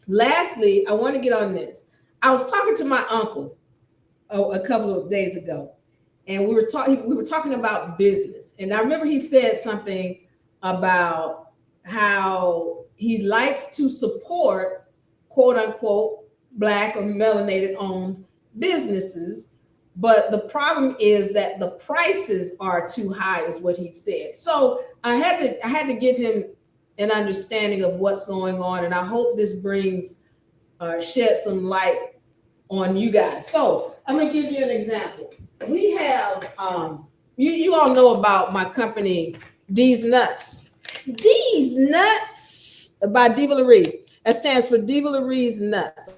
Lastly, I want to get on this. I was talking to my uncle a couple of days ago, and we were talking about business. And I remember he said something about how he likes to support quote unquote black or melanated owned businesses, but the problem is that the prices are too high, is what he said. So I had to give him an understanding of what's going on, and I hope this brings shed some light on you guys. So I'm gonna give you an example. We have you all know about my company, D's Nuts. D's Nuts by Diva Laree. That stands for Diva Laree's Nuts.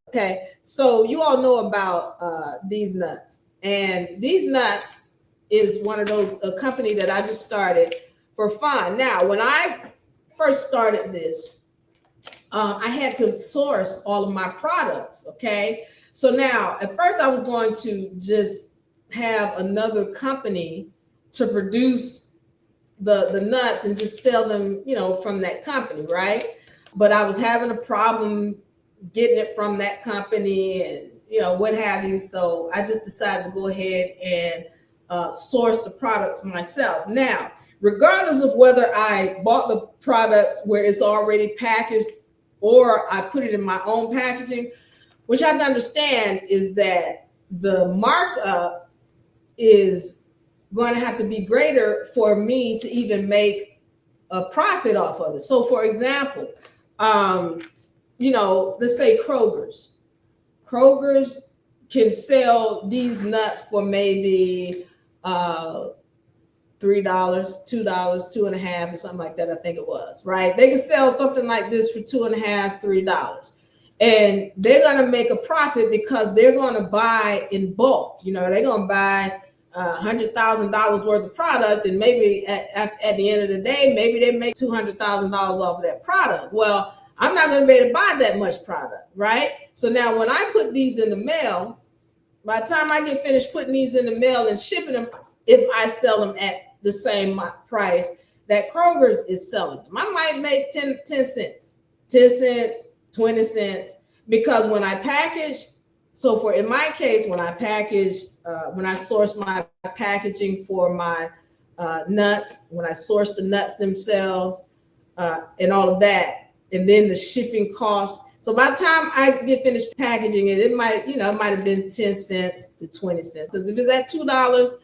Okay, so you all know about These Nuts, and These Nuts is one of those a company that I just started for fun. Now, when I first started this, I had to source all of my products. Okay. So now, at first, I was going to just have another company to produce the nuts and just sell them, from that company, right? But I was having a problem getting it from that company and, what have you. So I just decided to go ahead and source the products myself. Now, regardless of whether I bought the products where it's already packaged or I put it in my own packaging, what you have to understand is that the markup is going to have to be greater for me to even make a profit off of it. So, for example, let's say Kroger's can sell these nuts for maybe $3, $2, two and a half, or something like that. I think it was, right? They can sell something like this for two and a half, $3. And they're going to make a profit because they're going to buy in bulk. They're going to buy $100,000 worth of product, and maybe at the end of the day, maybe they make $200,000 off of that product. Well, I'm not going to be able to buy that much product, right? So now when I put these in the mail, by the time I get finished putting these in the mail and shipping them, if I sell them at the same price that Kroger's is selling them, I might make 10 cents, 10 cents, 20 cents, because when I package, in my case, when I source my packaging for my nuts, when I source the nuts themselves, and all of that, and then the shipping costs. So by the time I get finished packaging it, it might have been 10 cents to 20 cents. Because if it's at $2,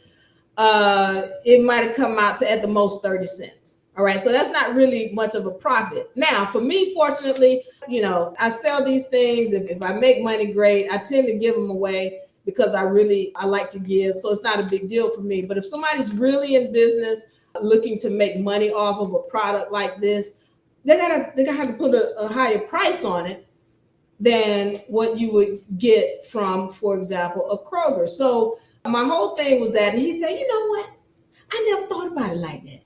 it might have come out to at the most 30 cents. All right. So that's not really much of a profit. Now, for me, fortunately, I sell these things. If I make money, great. I tend to give them away because I like to give. So it's not a big deal for me. But if somebody's really in business looking to make money off of a product like this, they're gonna have to put a higher price on it than what you would get from, for example, a Kroger. So my whole thing was that, and he said, you know what? I never thought about it like that.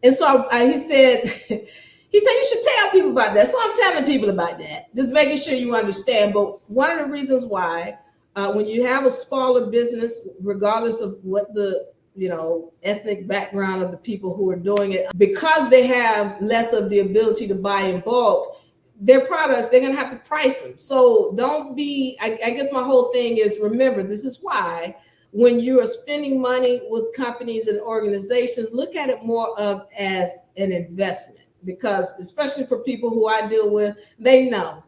And so he said, you should tell people about that. So I'm telling people about that, just making sure you understand. But one of the reasons why, when you have a smaller business, regardless of what the ethnic background of the people who are doing it, because they have less of the ability to buy in bulk, their products, they're going to have to price them. So don't be, I guess my whole thing is, remember, this is why when you are spending money with companies and organizations, look at it more of as an investment, because especially for people who I deal with, they know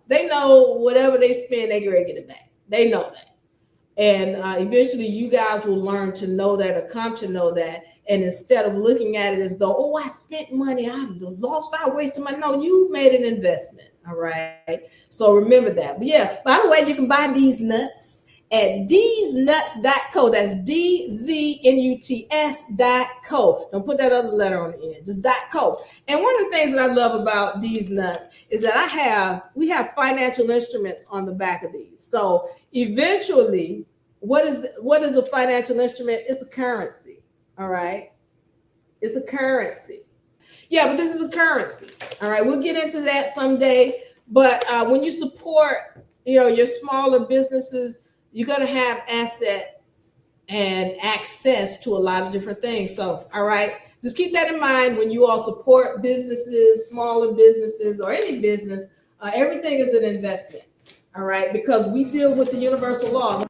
whatever they spend, they're going to get it back. They know that. And eventually you guys will learn to know that, or come to know that. And instead of looking at it as though, oh, I spent money, I wasted money. No, you made an investment. All right. So remember that. But yeah, by the way, you can buy these nuts at dznuts.co. That's dznuts.co. Don't put that other letter on the end, just .co. And one of the things that I love about these nuts is that we have financial instruments on the back of these. So eventually, what is a financial instrument? It's a currency. All right. It's a currency. Yeah, but this is a currency. All right. We'll get into that someday. But when you support, your smaller businesses, you're going to have assets and access to a lot of different things. So, all right, just keep that in mind when you all support businesses, smaller businesses, or any business. Everything is an investment. All right, because we deal with the universal laws.